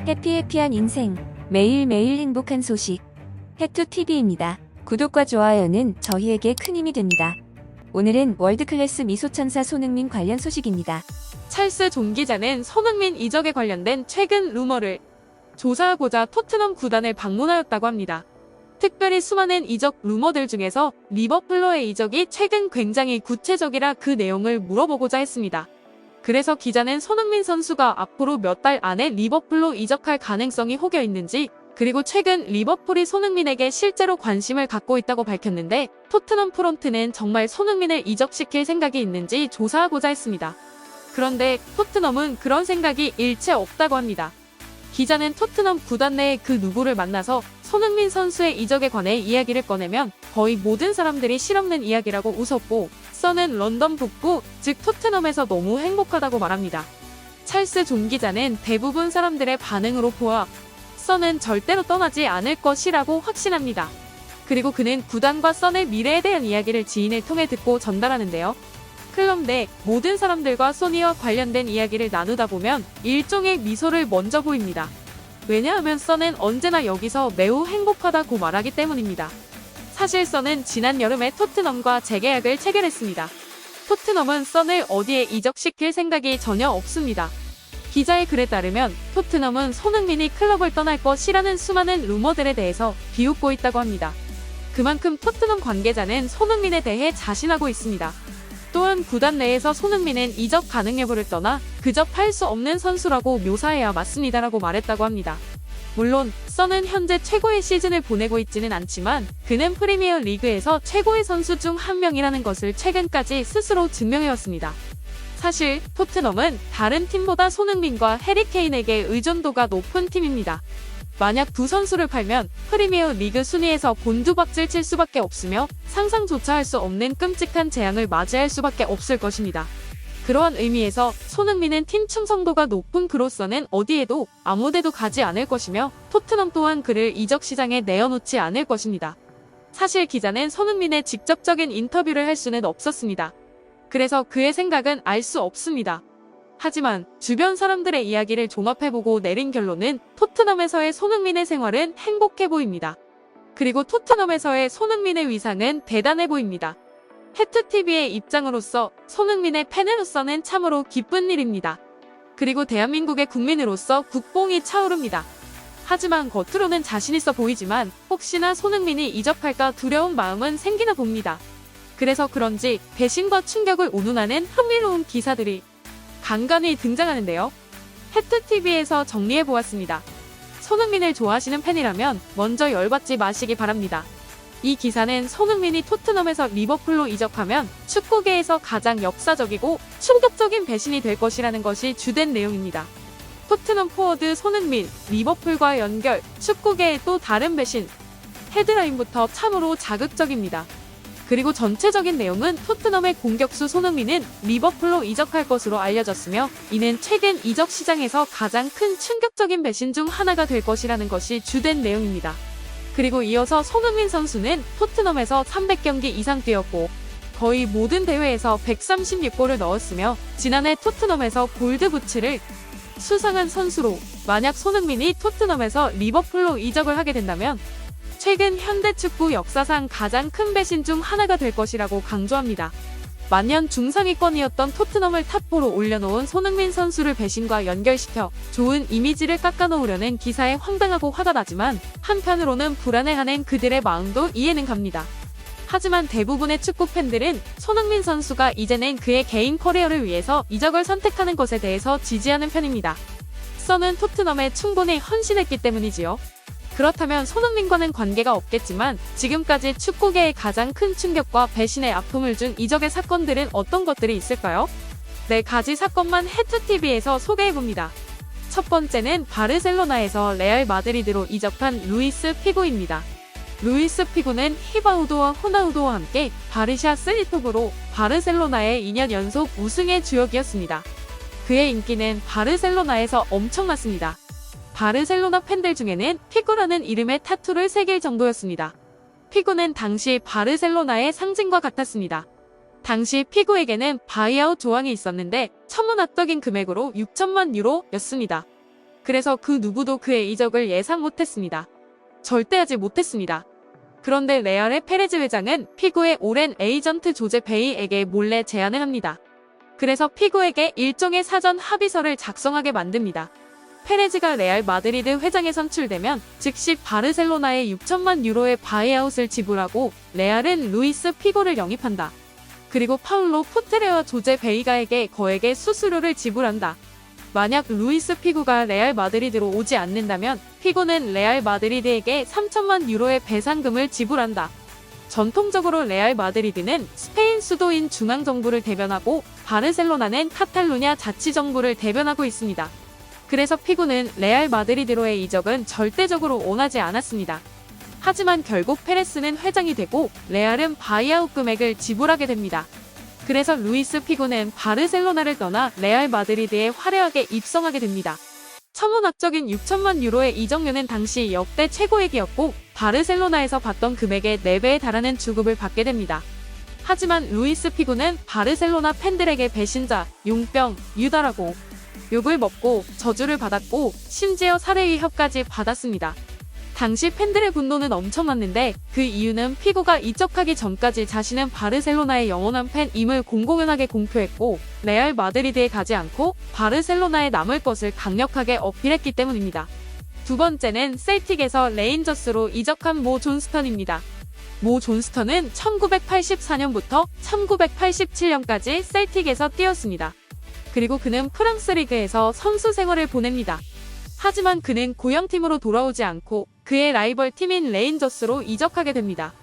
해피해피한 인생, 매일매일 행복한 소식. 해투TV입니다. 구독과 좋아요는 저희에게 큰 힘이 됩니다. 오늘은 월드클래스 미소천사 손흥민 관련 소식입니다. 찰스 존 기자는 손흥민 이적에 관련된 최근 루머를 조사하고자 토트넘 구단을 방문하였다고 합니다. 특별히 수많은 이적 루머들 중에서 리버풀로의 이적이 최근 굉장히 구체적이라 그 내용을 물어보고자 했습니다. 그래서 기자는 손흥민 선수가 앞으로 몇 달 안에 리버풀로 이적할 가능성이 혹여 있는지, 그리고 최근 리버풀이 손흥민에게 실제로 관심을 갖고 있다고 밝혔는데, 토트넘 프론트는 정말 손흥민을 이적시킬 생각이 있는지 조사하고자 했습니다. 그런데 토트넘은 그런 생각이 일체 없다고 합니다. 기자는 토트넘 구단 내의 그 누구를 만나서 손흥민 선수의 이적에 관해 이야기를 꺼내면 거의 모든 사람들이 실없는 이야기라고 웃었고, 선은 런던 북부, 즉 토트넘에서 너무 행복하다고 말합니다. 찰스 존 기자는 대부분 사람들의 반응으로 보아 선은 절대로 떠나지 않을 것이라고 확신합니다. 그리고 그는 구단과 선의 미래에 대한 이야기를 지인을 통해 듣고 전달하는데요. 클럽 내 모든 사람들과 소니와 관련된 이야기를 나누다 보면 일종의 미소를 먼저 보입니다. 왜냐하면 선은 언제나 여기서 매우 행복하다고 말하기 때문입니다. 사실 선은 지난 여름에 토트넘과 재계약을 체결했습니다. 토트넘은 선을 어디에 이적시킬 생각이 전혀 없습니다. 기자의 글에 따르면 토트넘은 손흥민이 클럽을 떠날 것이라는 수많은 루머들에 대해서 비웃고 있다고 합니다. 그만큼 토트넘 관계자는 손흥민에 대해 자신하고 있습니다. 또한 구단 내에서 손흥민은 이적 가능 여부를 떠나 그저 팔 수 없는 선수라고 묘사해야 맞습니다라고 말했다고 합니다. 물론 선은 현재 최고의 시즌을 보내고 있지는 않지만 그는 프리미어 리그에서 최고의 선수 중 한 명이라는 것을 최근까지 스스로 증명해왔습니다. 사실 토트넘은 다른 팀보다 손흥민과 해리 케인에게 의존도가 높은 팀입니다. 만약 두 선수를 팔면 프리미어 리그 순위에서 곤두박질 칠 수밖에 없으며 상상조차 할 수 없는 끔찍한 재앙을 맞이할 수밖에 없을 것입니다. 그러한 의미에서 손흥민은 팀 충성도가 높은 그로서는 어디에도 아무데도 가지 않을 것이며 토트넘 또한 그를 이적 시장에 내어놓지 않을 것입니다. 사실 기자는 손흥민의 직접적인 인터뷰를 할 수는 없었습니다. 그래서 그의 생각은 알 수 없습니다. 하지만 주변 사람들의 이야기를 종합해보고 내린 결론은 토트넘에서의 손흥민의 생활은 행복해 보입니다. 그리고 토트넘에서의 손흥민의 위상은 대단해 보입니다. 해투TV의 입장으로서 손흥민의 팬으로서는 참으로 기쁜 일입니다. 그리고 대한민국의 국민으로서 국뽕이 차오릅니다. 하지만 겉으로는 자신있어 보이지만 혹시나 손흥민이 이적할까 두려운 마음은 생기나 봅니다. 그래서 그런지 배신과 충격을 운운하는 흥미로운 기사들이 간간히 등장하는데요. 해투TV에서 정리해보았습니다. 손흥민을 좋아하시는 팬이라면 먼저 열받지 마시기 바랍니다. 이 기사는 손흥민이 토트넘에서 리버풀로 이적하면 축구계에서 가장 역사적이고 충격적인 배신이 될 것이라는 것이 주된 내용입니다. 토트넘 포워드 손흥민, 리버풀과 연결, 축구계의 또 다른 배신. 헤드라인부터 참으로 자극적입니다. 그리고 전체적인 내용은 토트넘의 공격수 손흥민은 리버풀로 이적할 것으로 알려졌으며 이는 최근 이적 시장에서 가장 큰 충격적인 배신 중 하나가 될 것이라는 것이 주된 내용입니다. 그리고 이어서 손흥민 선수는 토트넘에서 300경기 이상 뛰었고 거의 모든 대회에서 136골을 넣었으며 지난해 토트넘에서 골드부츠를 수상한 선수로, 만약 손흥민이 토트넘에서 리버풀로 이적을 하게 된다면 최근 현대축구 역사상 가장 큰 배신 중 하나가 될 것이라고 강조합니다. 만년 중상위권이었던 토트넘을 탑4로 올려놓은 손흥민 선수를 배신과 연결시켜 좋은 이미지를 깎아놓으려는 기사에 황당하고 화가 나지만 한편으로는 불안해하는 그들의 마음도 이해는 갑니다. 하지만 대부분의 축구 팬들은 손흥민 선수가 이제는 그의 개인 커리어를 위해서 이적을 선택하는 것에 대해서 지지하는 편입니다. 선은 토트넘에 충분히 헌신했기 때문이지요. 그렇다면 손흥민과는 관계가 없겠지만 지금까지 축구계에 가장 큰 충격과 배신의 아픔을 준 이적의 사건들은 어떤 것들이 있을까요? 4가지 사건만 해투TV에서 소개해봅니다. 첫 번째는 바르셀로나에서 레알 마드리드로 이적한 루이스 피고입니다. 루이스 피고는 히바우드와 호나우두와 함께 바르샤 쓰리톱으로 바르셀로나의 2년 연속 우승의 주역이었습니다. 그의 인기는 바르셀로나에서 엄청났습니다. 바르셀로나 팬들 중에는 피구라는 이름의 타투를 새길 정도였습니다. 피구는 당시 바르셀로나의 상징과 같았습니다. 당시 피구에게는 바이아웃 조항이 있었는데 천문학적인 금액으로 6천만 유로였습니다. 그래서 그 누구도 그의 이적을 예상 못했습니다. 절대 하지 못했습니다. 그런데 레알의 페레즈 회장은 피구의 오랜 에이전트 조제 베이에게 몰래 제안을 합니다. 그래서 피구에게 일종의 사전 합의서를 작성하게 만듭니다. 페레즈가 레알 마드리드 회장에 선출되면 즉시 바르셀로나에 6천만 유로의 바이아웃을 지불하고 레알은 루이스 피고를 영입한다. 그리고 파울로 포트레와 조제 베이가에게 거액의 수수료를 지불한다. 만약 루이스 피고가 레알 마드리드로 오지 않는다면 피고는 레알 마드리드에게 3천만 유로의 배상금을 지불한다. 전통적으로 레알 마드리드는 스페인 수도인 중앙정부를 대변하고 바르셀로나는 카탈루냐 자치정부를 대변하고 있습니다. 그래서 피고는 레알 마드리드로의 이적은 절대적으로 원하지 않았습니다. 하지만 결국 페레스는 회장이 되고 레알은 바이아웃 금액을 지불하게 됩니다. 그래서 루이스 피고는 바르셀로나를 떠나 레알 마드리드에 화려하게 입성하게 됩니다. 천문학적인 6천만 유로의 이적료는 당시 역대 최고액이었고 바르셀로나에서 받던 금액의 4배에 달하는 주급을 받게 됩니다. 하지만 루이스 피고는 바르셀로나 팬들에게 배신자, 용병, 유다라고 욕을 먹고 저주를 받았고 심지어 살해 위협까지 받았습니다. 당시 팬들의 분노는 엄청났는데 그 이유는 피고가 이적하기 전까지 자신은 바르셀로나의 영원한 팬임을 공공연하게 공표했고 레알 마드리드에 가지 않고 바르셀로나에 남을 것을 강력하게 어필했기 때문입니다. 두 번째는 셀틱에서 레인저스로 이적한 모 존스턴입니다. 모 존스턴은 1984년부터 1987년까지 셀틱에서 뛰었습니다. 그리고 그는 프랑스 리그에서 선수 생활을 보냅니다. 하지만 그는 고향팀으로 돌아오지 않고 그의 라이벌 팀인 레인저스로 이적하게 됩니다.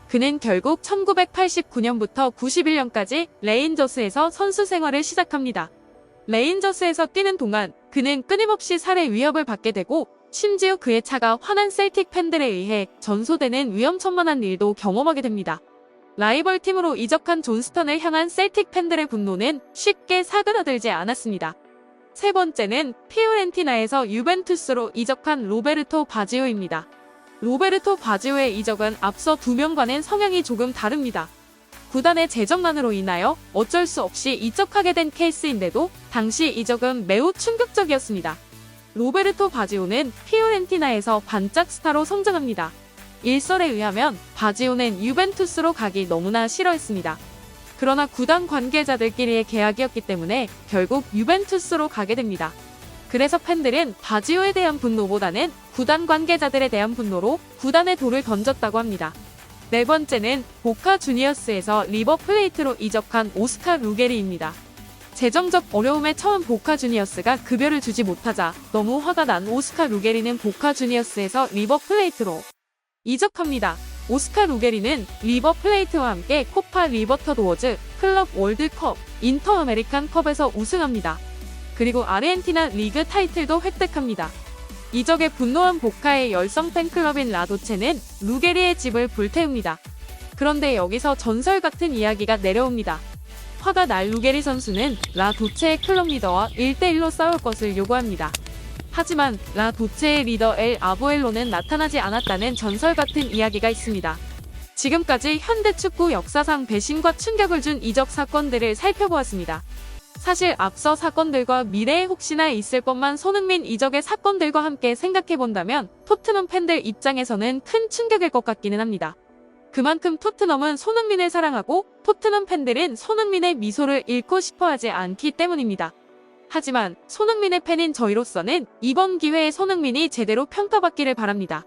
그는 결국 1989년부터 91년까지 레인저스에서 선수 생활을 시작합니다. 레인저스에서 뛰는 동안 그는 끊임없이 살해 위협을 받게 되고 심지어 그의 차가 화난 셀틱 팬들에 의해 전소되는 위험천만한 일도 경험하게 됩니다. 라이벌 팀으로 이적한 존스턴을 향한 셀틱 팬들의 분노는 쉽게 사그라들지 않았습니다. 세 번째는 피오렌티나에서 유벤투스로 이적한 로베르토 바지오입니다. 로베르토 바지오의 이적은 앞서 두 명과는 성향이 조금 다릅니다. 구단의 재정난으로 인하여 어쩔 수 없이 이적하게 된 케이스인데도 당시 이적은 매우 충격적이었습니다. 로베르토 바지오는 피오렌티나에서 반짝 스타로 성장합니다. 일설에 의하면 바지오는 유벤투스로 가기 너무나 싫어했습니다. 그러나 구단 관계자들끼리의 계약이었기 때문에 결국 유벤투스로 가게 됩니다. 그래서 팬들은 바지오에 대한 분노보다는 구단 관계자들에 대한 분노로 구단에 돌을 던졌다고 합니다. 네 번째는 보카 주니어스에서 리버 플레이트로 이적한 오스카 루게리입니다. 재정적 어려움에 처한 보카 주니어스가 급여를 주지 못하자 너무 화가 난 오스카 루게리는 보카 주니어스에서 리버 플레이트로 이적합니다. 오스카 루게리는 리버 플레이트와 함께 코파 리버터도어즈, 클럽 월드컵, 인터 아메리칸 컵에서 우승합니다. 그리고 아르헨티나 리그 타이틀도 획득합니다. 이적에 분노한 보카의 열성 팬클럽인 라도체는 루게리의 집을 불태웁니다. 그런데 여기서 전설 같은 이야기가 내려옵니다. 화가 날 루게리 선수는 라도체의 클럽 리더와 1대1로 싸울 것을 요구합니다. 하지만 라도체의 리더 엘 아보엘로는 나타나지 않았다는 전설 같은 이야기가 있습니다. 지금까지 현대 축구 역사상 배신과 충격을 준 이적 사건들을 살펴보았습니다. 사실 앞서 사건들과 미래에 혹시나 있을 법만 손흥민 이적의 사건들과 함께 생각해본다면 토트넘 팬들 입장에서는 큰 충격일 것 같기는 합니다. 그만큼 토트넘은 손흥민을 사랑하고 토트넘 팬들은 손흥민의 미소를 잃고 싶어하지 않기 때문입니다. 하지만 손흥민의 팬인 저희로서는 이번 기회에 손흥민이 제대로 평가받기를 바랍니다.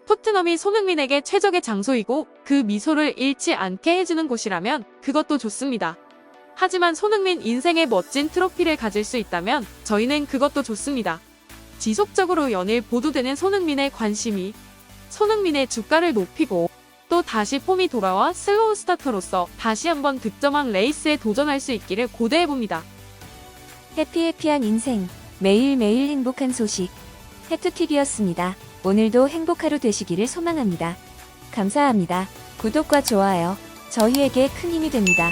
토트넘이 손흥민에게 최적의 장소이고 그 미소를 잃지 않게 해주는 곳이라면 그것도 좋습니다. 하지만 손흥민 인생의 멋진 트로피를 가질 수 있다면 저희는 그것도 좋습니다. 지속적으로 연일 보도되는 손흥민의 관심이 손흥민의 주가를 높이고 또 다시 폼이 돌아와 슬로우 스타터로서 다시 한번 득점왕 레이스에 도전할 수 있기를 고대해봅니다. 해피해피한 인생, 매일매일 행복한 소식. 해투TV였습니다. 오늘도 행복 하루 되시기를 소망합니다. 감사합니다. 구독과 좋아요, 저희에게 큰 힘이 됩니다.